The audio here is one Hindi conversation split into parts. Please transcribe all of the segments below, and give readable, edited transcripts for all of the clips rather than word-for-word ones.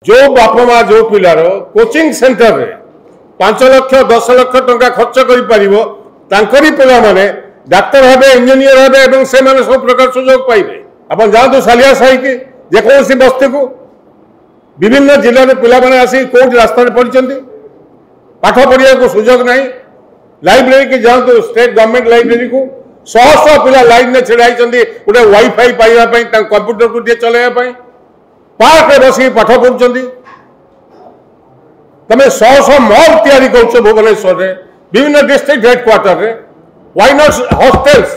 जो बाप माँ जो पिलार कोचिंग सेंटर रे 5 लाख 10 लाख टंका खर्च करी पिला माने डाक्तर हेबे इंजीनियर हेबे एवं से माने सब प्रकार सुजोग पाइबे। अपन जातु सालिया साही के जेकोसी बस्ती को विभिन्न जिले में पिला माने आसी कोट रास्ता रे पड़िचंती पाठ पढ़िया को सुजोग नहीं। लाइब्रेरी के जातु स्टेट गवर्नमेंट लाइब्रेरी को 100 पिला लाइन में छिड़ाई गोटे वाईफाई पाइबा कंप्यूटर को चलैया पार्क में बस पाठ पढ़ुंट तमें 100 मॉल तैयारी कर भुवनेश्वर में विभिन्न डिस्ट्रिक्ट हेडक्वार्टर रे व्हाई नॉट हॉस्टल्स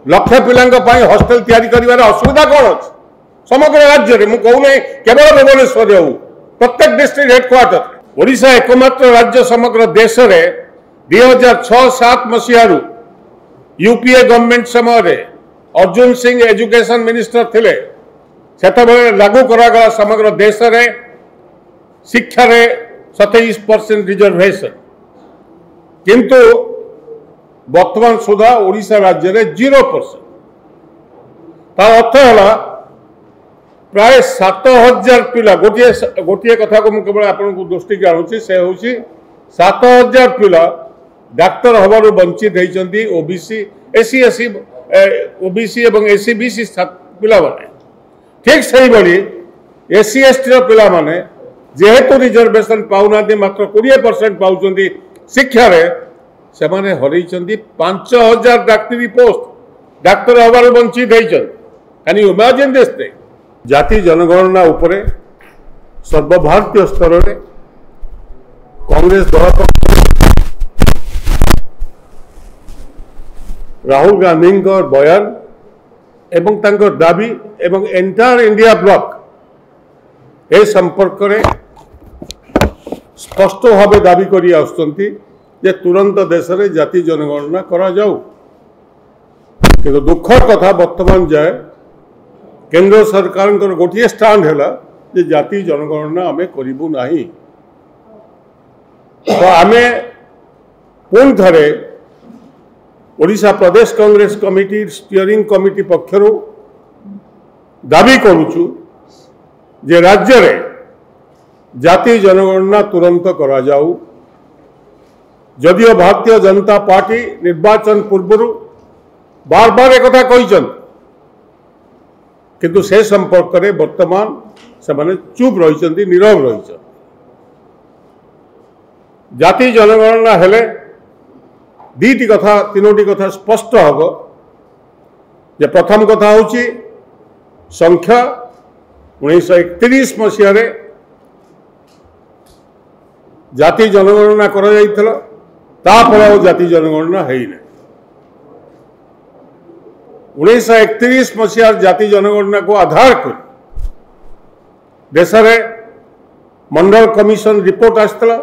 लक्ष पिला हॉस्टल तैयारी कर असुविधा कौन अच्छे समग्र राज्य में कहूना केवल भुवनेश्वर हो प्रत्येक डिस्ट्रिक्ट हेडक्वार्टर ओडिशा एकमात्र राज्य समग्र देश में 2006-07 मसीह यूपीए गवर्नमेंट समय अर्जुन सिंह एजुकेशन मिनिस्टर थिले सेतबेले लागू करागला समग्र देश में शिक्षा रे 27% रिजर्वेशन किंतु वर्तमान सुधा ओडिशा राज्य में 0%। तार अर्थ है प्राय 7000 पिला गोटे कथा को केवल आपको दृष्टि की आणुची से हूँ 7000 पिला डाक्तर हबार वंचित होती ओबीसी एससी एससी ओबीसी और एससी बीसी पिला माने ठीक से भाई एससी एसटी पिला माने जेहेतु रिजर्वेशन पाऊना मात्र 20% पाउछंती शिक्षा रे से माने हरैछंती 5000 डाक्टरी पोस्ट डाक्तर हबार वंचित होइछन। Can you imagine this thing. जाति जनगणना उपरे सर्वभारतीय स्तर में कांग्रेस दल राहुल गांधी बयान एवं तांकर दाबी एवं एंटायर इंडिया ब्लॉक ए संपर्क में स्पष्ट भाव दाबी करी आसुचंती जे तुरंत देश में जाति जनगणना करा जाऊ। किंतु दुखर कथा वर्तमान जाए केंद्र सरकार गोटे स्टांड है जे जाति जनगणना आमे करिबु नाही। तो आमे पुन थरे Odisha Pradesh Congress committee steering committee पक्षरु दाबी करुचु जे राज्य रे जाति जनगणना तुरंत करा जाऊ। जदियो भारतीय जनता पार्टी निर्वाचन पूर्व बार बार एक कथा कहिछन किंतु से संपर्क में वर्तमान से माने चुप रही नीरव रही। जाति जनगणना हेले दीटी कथा तीनोटी कथा स्पष्ट हम जे प्रथम कथा होची संख्या 1931 मसीह जाति जनगणना करा जाइथिला तापर आ जाति जनगणना है ही नहीं। 1931 मसीह जाति जनगणना को आधार कर देश में मंडल कमिशन रिपोर्ट आसला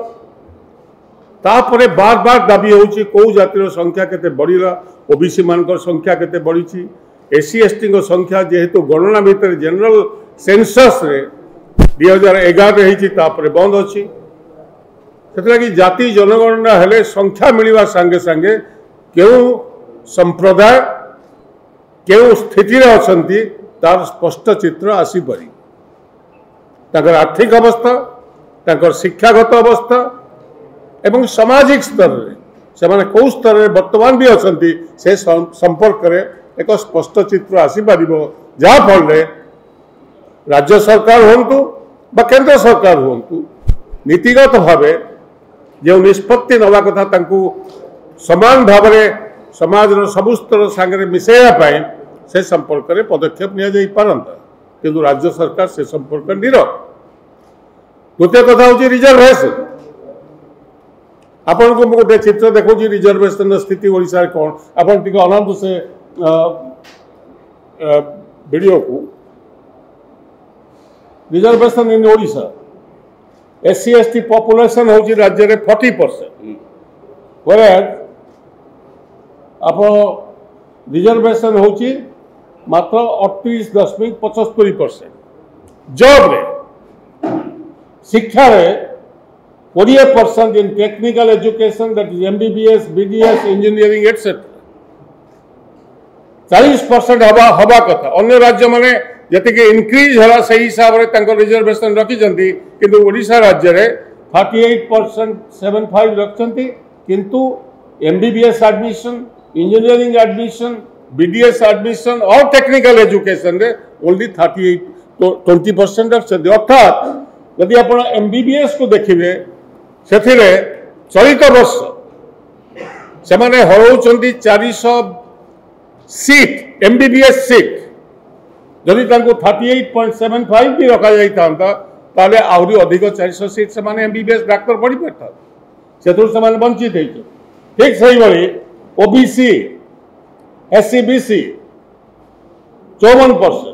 तापरे बार बार दाबी होची कौ जातिर संख्या केते बढ़िला ओबीसी मानकर संख्या केते बढ़ी एससी एसटी संख्या जेहेतु गणना भितर जनरल सेंसस रे 2011 रही तापरे बंद अच्छी से जाति जनगणना हेले संख्या मिलवा सांगे सांगे क्यों संप्रदाय क्यों स्थिति रे अछंती तार स्पष्ट चित्र आसीपारी ताकर आर्थिक अवस्था ताकर शिक्षागत अवस्था एवं सामाजिक स्तर रे से माने कौ स्तर रे वर्तमान भी अछंती से संपर्क रे एक स्पष्ट चित्र आसीपार जहाँ फल राज्य सरकार होंतु बा केंद्र सरकार होंतु नीतिगत भावे जो निष्पत्ति नवा कथा तांकु समान भाव समाज सबु स्तर सांगे मिसेया से संपर्क में पदक्षेप नि पारंता किंतु राज्य सरकार से संपर्क नीरव। द्वितीय कथा हूँ रिजर्वेशन आपन को गोटे चित्र देखो रिजर्वेशन स्थिति ओडिशा कौन आपन टिके अनंत से वीडियो को रिजर्वेशन इन ओडिशा एससी एसटी पॉपुलेशन हूँ राज्य में 40% व्हेयरएज आप रिजर्वेशन हूँ मात्र 38.75%। जॉब रे शिक्षा रे 20% इन technical education that is MBBS BDS engineering etcetera 40% हवा कथा। अन्य राज्य माने जतिक इनक्रीज है से हिसाब से रिजर्वेशन रखिंट किंतु ओडिशा राज्य में 38.75 रखिंट किंतु MBBS admission engineering admission BDS admission और टेक्निकल एजुकेशन रे ओनली 20% रखते अर्थात यदि आप MBBS को देखिए से चलित वर्ष से हरौंट 400 सीट MBBS सीट जदि 38.75 भी रखा जाता ताले आहरी अधिक 400 सीट से MBBS डाक्तर पढ़ी पाता से वंचित होती ठीक से भाई OBC SC BC 54%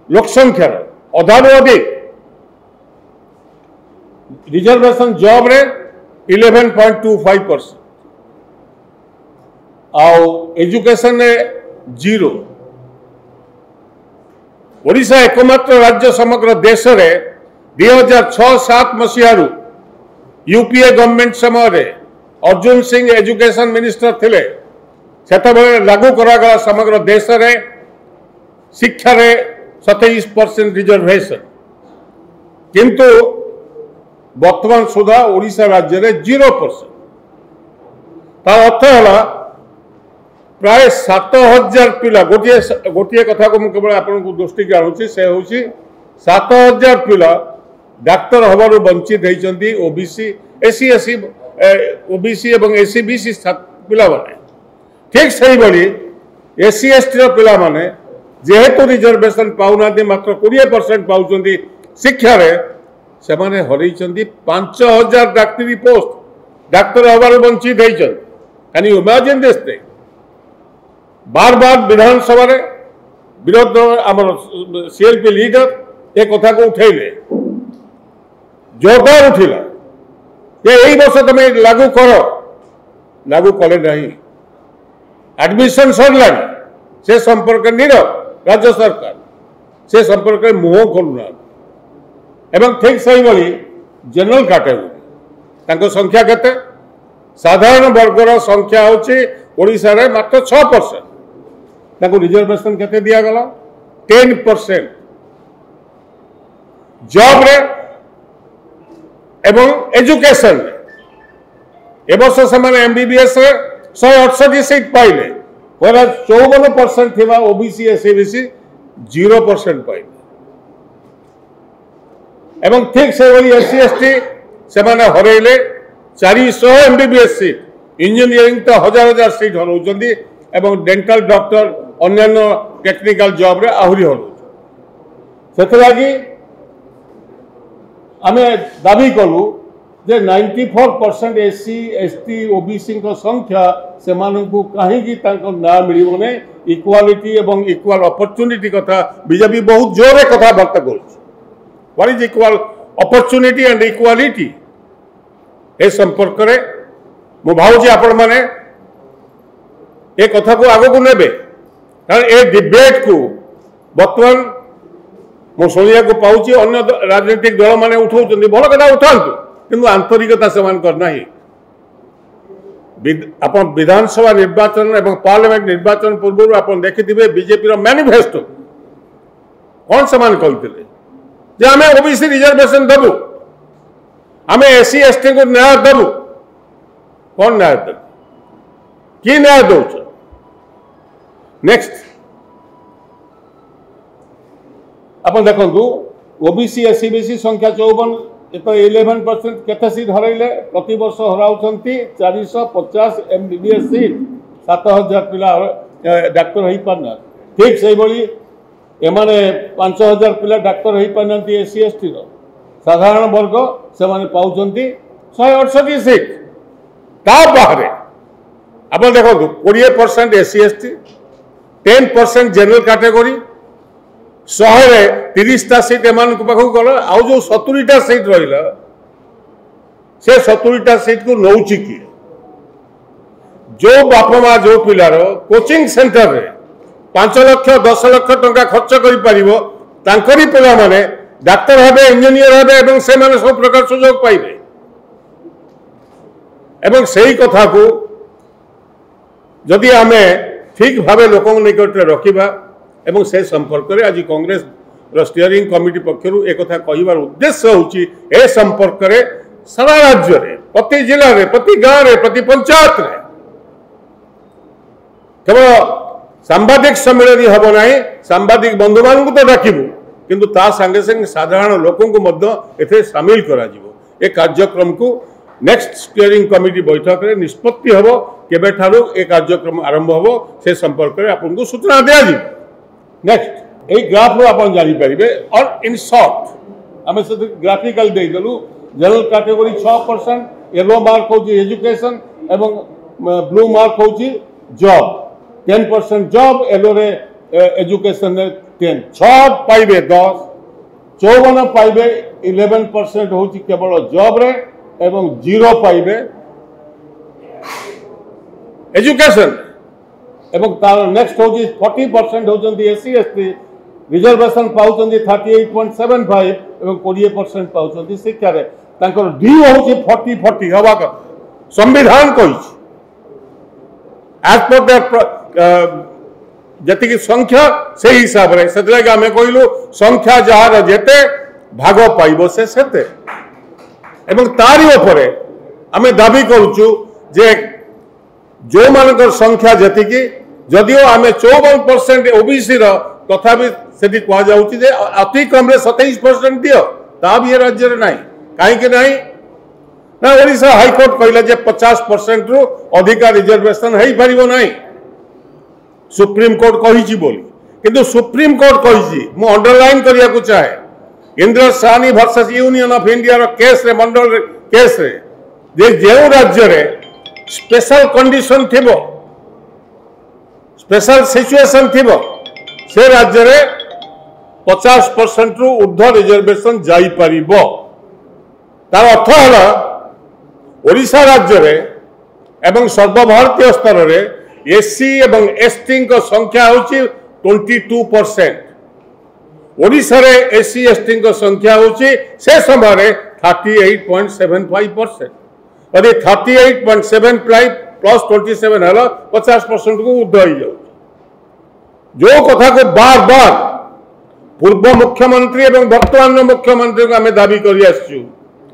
लोक संख्यार अधारू अधिक रिजर्वेशन जॉब रे 11.25% आउ एजुकेशन रे 0 ओडिशा एकमात्र राज्य समग्र देश रे 2006-07 मसीहारू UPA गवर्नमेंट समय अर्जुन सिंह एजुकेशन मिनिस्टर थिले सेतबेले लागू करागला समग्र देश रे शिक्षा रे 27% रिजर्वेशन किंतु वर्तमान सुधा ओडिशा राज्य रे 0%। तार अर्थ है प्राय 7000 पिला गोटे कथा को केवल आपको दृष्टि आणुची से हूँ 7000 पिला डाक्तर हबारू वंचित होती OBC SC SC OBC एवं SC BC पिला माने ठीक से ही SC ST पिला माने जेहेतु रिजर्वेशन पाऊना मात्र 20% पाउछन शिक्षा रे से माने हरई 5000 डाक्तरी पोस्ट डाक्तर हबारू वंचित होती can you imagine this thing बार बार विधानसभा विरोध आमर CLP लीडर एक कथा को उठेले जोरदार उठिला यही वर्ष तुम लागू कले नहीं एडमिशन सरला से संपर्क नीरव राज्य सरकार से संपर्क मुह खोलुना एवं ठीक सही भाई जनरल कैटेगरी संख्या केते साधारण वर्गर संख्या होची ओडिशा रे मात्र 6% रिजर्वेशन केते दिया गला 10% जॉब रे एवं एजुकेशन ए वर्ष से MBBS रे 168 सीट पाइले 54% थी OBC SC BC 0% पाइले एवं ठीक से SC ST से हरइले 400 MBBS सीट इंजीनियरिंग तो हजार सीट हरौंट एवं डेंटल डॉक्टर अन्य टेक्निकल जॉब रे आहरी हरौंट से आमे दाबी कलु जे 94% SC ST OBC संख्या से कहीं ना मिल इक्वालिटी एवं इक्वाल अपॉर्चुनिटी कथा बीजेपी बहुत जोरे कथबार्ता कर what is equal opportunity and equality ए संपर्क में मु भावुची आपण माने ए कथा को आगो को नेबे कारण ए डिबेट को वर्तमान मु शुणा को पाऊँ अन्य राजनीतिक दल मैंने उठाऊँ भल कथा उठातु किंतु आंतरिकता से नहीं आप विधानसभा निर्वाचन एवं पार्लियामेंट निर्वाचन पूर्व आप देखिथे बीजेपी मैनिफेस्टो कौन से कहते आम OBC रिजर्वेशन देवु आम SC ST को न्याय देवु कौन न्याय देव कि न्याय दौच नेक्स्ट आप देखु OBC SC BC संख्या 54 11% केते सीट हरइले प्रति वर्ष हराउछंती 450 MBBS सीट 7000 पिला डाक्तर होई पारना ठीक से भली एमाने 5000 पिला डाक्तर होई पारनती SC ST रो साधारण वर्ग से माने पाउछंती 168 सीट ता बाहरे आप देखो 20% SC ST 10% जनरल कैटेगरी 130टा सीट एम पाखक गला आउ जो 70टा सीट रहा से 70टा सीट को नौ किए जो बाप माँ जो पिलार कोचिंग सेंटर रे 5 लाख 10 लाख टंका खर्च कर पिला माने डाक्तर हे इंजीनियर हे से सब प्रकार सुजोग पाइबे एवं सही कथा को जदि आमे ठीक भावे लोक निकट रखा एवं से संपर्क में आज कांग्रेस स्टीयरिंग कमिटी पक्षर एक कथा कहबार उद्देश्य होची ए संपर्क रे सारा राज्य रे प्रति जिले में प्रति गाँव में प्रति पंचायत रे केवल सांबादिक सम्मेलन हम ना सांबादिक बंधु मान तो डाकबू किंतु ता संगे संगे साधारण लोकों को मध्य एथे शामिल करा जिवो ए कार्यक्रम को नेक्स्ट स्टीयरिंग कमिटी बैठक रे निष्पत्ति हबो केबे ठारू ए कार्यक्रम आरंभ हबो से संपर्क रे आपन को सूचना दिया जी। नेक्स्ट ए ग्राफ रो आपन जानि परिबे और इन शॉर्ट हमें से ग्राफिकल दे देलु जनरल कैटेगरी 6%, येलो मार्क होची एजुकेशन एवं ब्लू मार्क होची जॉब 10% जॉब येलो रे एजुकेशन रे 10 6 पाइबे 10 54 पाइबे 11% होची केवल जॉब रे एवं 0 पाइबे एजुकेशन एवं तार नेक्स्ट होची 40% होचंदी एससी एसटी रिजर्वेशन पाउचंदी 38.75 एवं 20% पाउचंदी शिक्षा रे तांकर ड्यू होची 40 हवा का संविधान कहिछि एज पर दैट जति की संख्या से हिसाब रे सेतला के हमें कहलु संख्या जहार जेते भाग पाइबो से सेते एवं तारी उपरे हमें दाबी करूचु जे जो मानकर संख्या जति की जदियो हमें 54% ओबीसी रो तथापि सेठी कह जाउची जे अति कम रे 27% दियो ता भी राज्य रे नाही काहे के नाही ना ओडिशा हाई कोर्ट कहला जे 50% रु अधिका रिजर्वेशन हेई परिबो नाही सुप्रीम कोर्ट कहिछि बोली किंतु सुप्रीम कोर्ट कहिछि मु अंडरलाइन करिया को चाहे Indra Sawhney versus union of India रो केस रे मंडल रे केस रे जे जेउ राज्य रे स्पेशल कंडीशन थिबो स्पेशल सिचुएशन थिबो से राज्य रे 50% रु ऊर्ध्व रिजर्वेशन जाई परिबो तार अर्थ हला ओडिशा राज्य रे एवं सर्वभारतीय स्तर रे एससी एवं एसटी को संख्या होची 22%। ओडिशा रे एससी एसटी को संख्या होची से समय रे 38.75%। यदि 38.75 प्लस 27 हला 50% को ऊर्ध्व हो जाउ जो कथा को बार बार पूर्व मुख्यमंत्री एवं वर्तमान मुख्यमंत्री को हमें दाबी करि आछू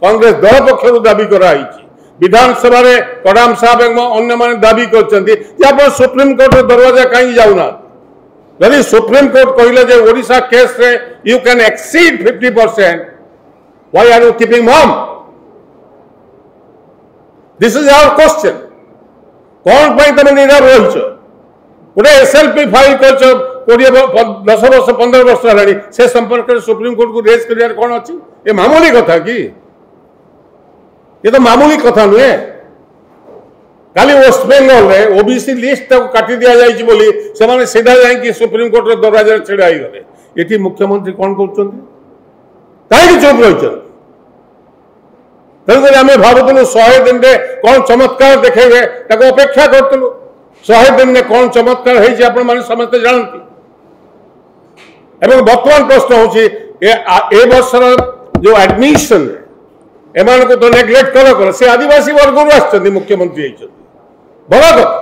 कांग्रेस दल पक्षर दाबी कराई विधानसभा रे कडाम साहब एवं अन्य माने दाबी करछन्ती जे आप सुप्रीम कोर्ट दरवाजा कहीं जाउना यदि सुप्रीम कोर्ट कहले जे ओडिशा केस रे you can exceed 50% why are you keeping मम दिस इज आवर क्वेश्चन कौन पई तमे निराश होइछ गोटे एसएलपी फाइल करछ 10 वर्ष 15 वर्ष हलानी से संपर्क रे सुप्रीम कोर्ट को रेज करियार कोन अछि ए मामूली कथा की ये तो मामूली कथा नुहे खाली वेस्ट बेंगल रे ओबीसी लिस्ट तक काटी दिया जाइछि बोली से माने सीधा जाई कि सुप्रीम कोर्ट रे दरवाजा छेड़ा आई गले एठी मुख्यमंत्री कोन करछन्ती काहे चुप रहिछन तंग हमें भाबतनु 100 दिन रे कोन चमत्कार देखेबे ताको अपेक्षा करतलु 100 दिन में कोन चमत्कार हेइ जे आपण माने समस्त जानती एवं वर्तमान प्रश्न होछि ए वर्षर जो एडमिशन एमान को तो नेग्लेक्ट कर से आदिवासी वर्ग आछन्ती मुख्यमंत्री बड़ा कथा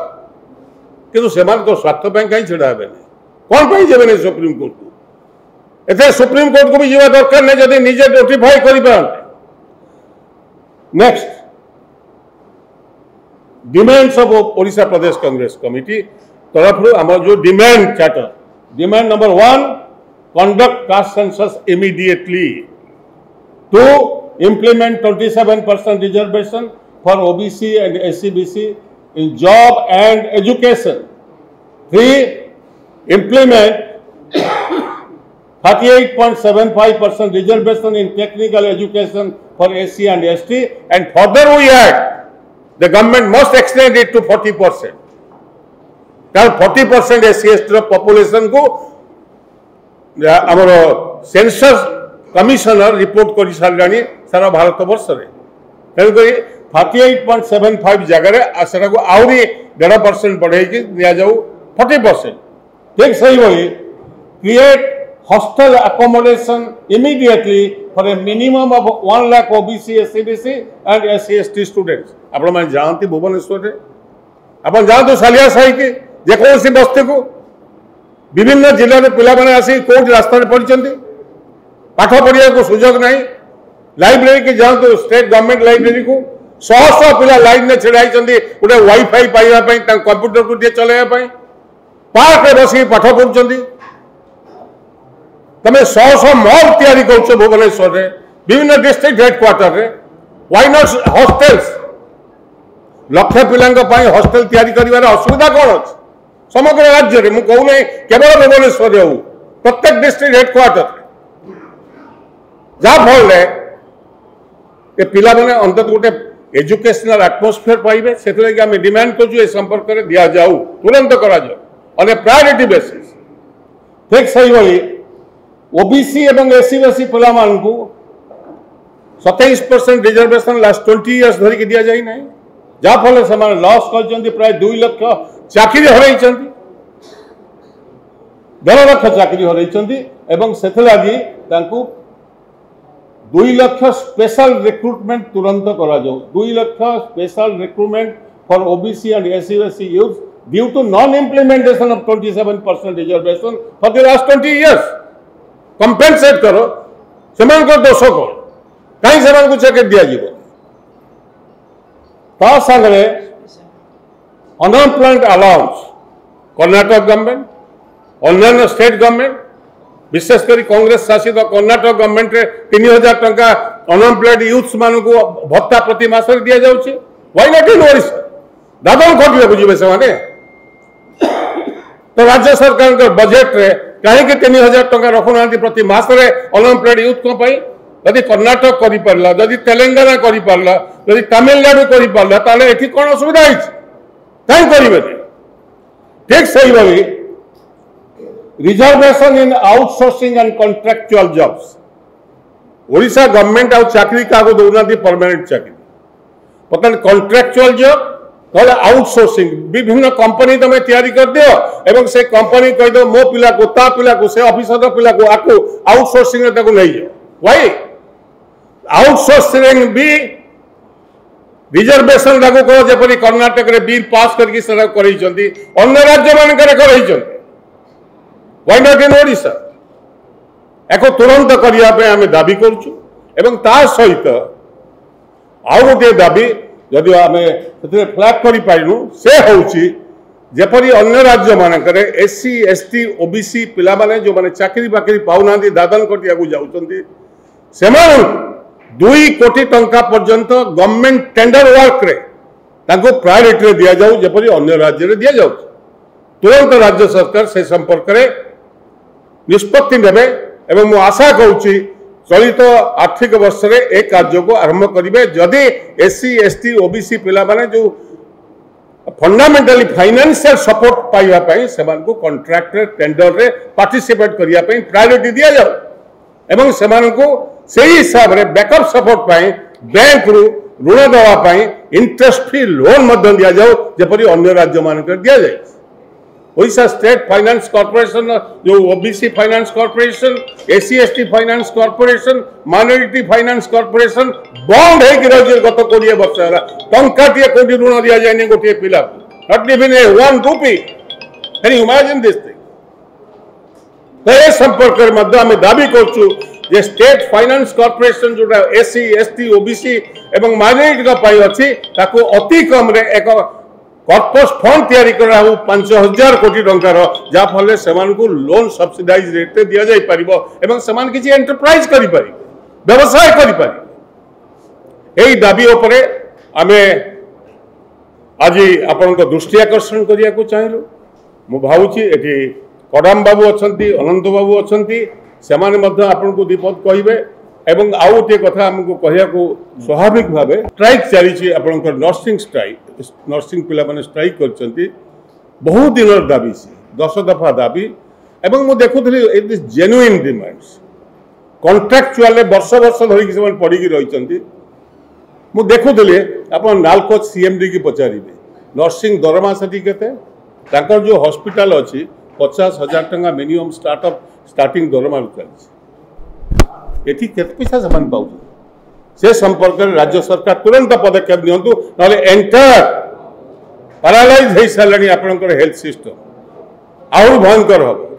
किंतु सेमान तो स्वार्थ कहीं छिड़ा हे कौन पाई जेबे सुप्रीम कोर्ट को एथे सुप्रीम कोर्ट को भी जीवा दरकार नहीं जदि निजे नोटिफाई करि पारते। Next demands of Odisha Pradesh Congress committee तरफ आम जो demand charter demand number 1 conduct caste census immediately 2 implement 27% reservation for OBC and SCBC in job and education. 3 implement 38.75% reservation in technical education for SC and ST, and further we add the government must extend it to 40%. Now 40% SC ST population को हमारा सेंसस कमिशनर रिपोर्ट कर सारे सारा भारत वर्ष में तेणुक 38.75 जगह सेटा को आहरी 1.5% बढ़े दि जाऊ 40%। ठीक सही भाई create hostel accommodation immediately for a minimum of 1 lakh OBC SCBC and SC ST students. आपण माने जानती भुवनेश्वर रे आपण जानतो सालिया साही के जेकोसी बस्ती को विभिन्न जिले में पिला माने आसी कोर्ट रास्ता रे पड़चंती पाठ पढ़िया को सुजोग नहीं लाइब्रेरी की जातु स्टेट गवर्नमेंट लाइब्रेरी को शह शह पिला लाइन में छिड़ा गोटे वाईफाई पाइबापी कंप्यूटर को चलैया पार्क में बस पाठ पढ़ुं तमें शह शह मॉल तैयारी कर भुवनेश्वर में विभिन्न डिस्ट्रिक्ट हेडक्वार्टर रे व्हाई नॉट हॉस्टल्स लक्ष पिला हॉस्टल तैयारी कर असुविधा कौन अच्छे समग्र राज्य में कहूना केवल भुवनेश्वर हो प्रत्येक डिस्ट्रिक्ट हेडक्वार्टर जहाँफल ये पिला मैंने अंतत गोटे एजुकेशनल एटमोस्फियर पाइबे से आम डिमांड कर संपर्क में दि जाऊ तुरंत करा प्रायोरिटी बेसिस ठीक सही भाई ओबीसी एवं एससी एससी पिला 27% रिजर्वेशन लास्ट 20 इयर्स धरिकी दि जाए ना जहाँफल से लॉस कर प्राय 2 लाख चाकरी हर 1.5 लाख चाकरी हर से 2 लाख स्पेशल रिक्रुटमेंट तुरंत करा 2 lakh special recruitment for OBC and SC SC youth due to non implementation of 27% reservation for the last 20 years compensate करो से दोष कौन कहीं से चेक दिजांगे अनएम्प्लॉयमेंट अलाउंस कर्नाटक गवर्नमेंट अन्य स्टेट गवर्नमेंट विशेषकर कांग्रेस शासित कर्नाटक गवर्नमेंट 3000 टंका अनएम्प्लॉयड यूथ्स मान को भत्ता प्रति मास दि जाऊँगी व्हाई नॉट इन ओडिशा दादन खटिया जी से तो राज्य सरकार बजेट रे कहीं 3000 टंका रखुना प्रति मासरे अनएम्प्लॉयड यूथ को जदि कर्नाटक कर पारा जदि तेलंगाना कर पारा जदि तमिलनाडु कर पारा ताले एठी कौन असुविधा कहीं करेंगे ठीक सही भाई reservation in outsourcing and contractual jobs Odisha government आउ चाकरी क्या दौना परमानेंट चाकरी बर्तमान कॉन्ट्रैक्चुअल जॉब ना आउटसोर्सिंग विभिन्न कंपनी तुम तैयारी कर दियो एवं से कंपनी कहीदो मो पिला को ता पिला को से ऑफिसर पिला को आकु आउटसोर्सिंग नहीं जाओ वाई आउटसोर्सिंग भी रिजर्वेशन लागू करो जपरी कर्नाटक रे बिल पास करके अन्य राज्य मान व्हाई नॉट इन ओडिशा एको तुरंत करने आम दाबी करुचु एवं ता सहित आउ गोटे दाबी जदि आम फ्लैग कर पारू से होची जेपरी अन्य राज्य मानक एससी एसटी ओबीसी पिला माने जो माने चाकरी बाकरी पाऊना दादन कटिया को जाउछंती सेमान 2 कोटी टंका पर्यंत गवर्नमेंट टेंडर वर्क रे ताको प्रायोरिटी रे दिया जाऊ जेपरी अन्य राज्य रे दिया जाऊ तुरंत राज्य सरकार से संपर्क रे निष्पत्ति नेबे एवं मु आशा करूची चलित आर्थिक वर्ष रे एक कार्य को आरंभ करिवे जदि एससी एसटी ओबीसी पिला माने जो फंडामेंटली फाइनेंशियल सपोर्ट पाइबा पई सेमान को कॉन्ट्रैक्ट रे टेंडर रे पार्टिसिपेट करिया पई प्रायोरिटी दिया जाऊ एवं सेमान को सही हिसाब रे बैकअप सपोर्ट पाई बैंक रु ऋण देवा पाई इंटरेस्ट फ्री लोन मध्य दिया जाऊ जेपरी अन्य राज्य मान दिया जाए ओडिशा स्टेट फाइनेंस कॉर्पोरेशन जो OBC finance corporation SC ST finance corporation minority finance corporation बंद है गत 20 वर्ष है टंकाटे कोटी ऋण दि जाए गोटे पिला not even 1 rupee can you imagine this thing तो ये संपर्क में दाबी करूँ जे स्टेट फाइनेंस कॉर्पोरेशन जोटा एससी एसटी ओबीसी एवं माइनॉरिटी अच्छी ताको अति कम रे एक कॉर्पस फंड तैयारी करा 5000 कोटी टंकार जहाँफल से लोन सब्सिडाइज रेट रे दिया जाई परिबो एवं समान किसी एंटरप्राइज करि पारि व्यवसाय करि पारि एई दाबी उपरे आमे आज आपण को दृष्टि आकर्षण करिया को चाहिलु मु भावुची एठी कडाम बाबू अछंती अनंत बाबू अछंती सेमाने मध्य आपन को दीपद कहिबे एवं आउ गोटे कथा हमको कहया को स्वाभाविक भावे स्ट्राइक चली आपण नर्सिंग स्ट्राइक नर्सिंग पिला माने स्ट्राइक करछंती बहुत दिन दाबी से 10 दफा दाबी एवं मु देखुथली it is genuine demands contractual वर्ष वर्ष धरिक से पड़ी रही मु देखुथली आपण नालको सीएमडी की पचारिबे नर्सिंग दरमा सटी केते ताकर जो हॉस्पिटल अछि 50,000 टंका मिनिमम स्टार्टिंग दरमा चलछि एठी केते पैसा समान पाउ से संपर्क राज्य सरकार तुरंत पदक्षेप नियंतु नले एंटायर पैरालाइज हो सारे आपनकर हेल्थ सिस्टम आउ भयंकर हम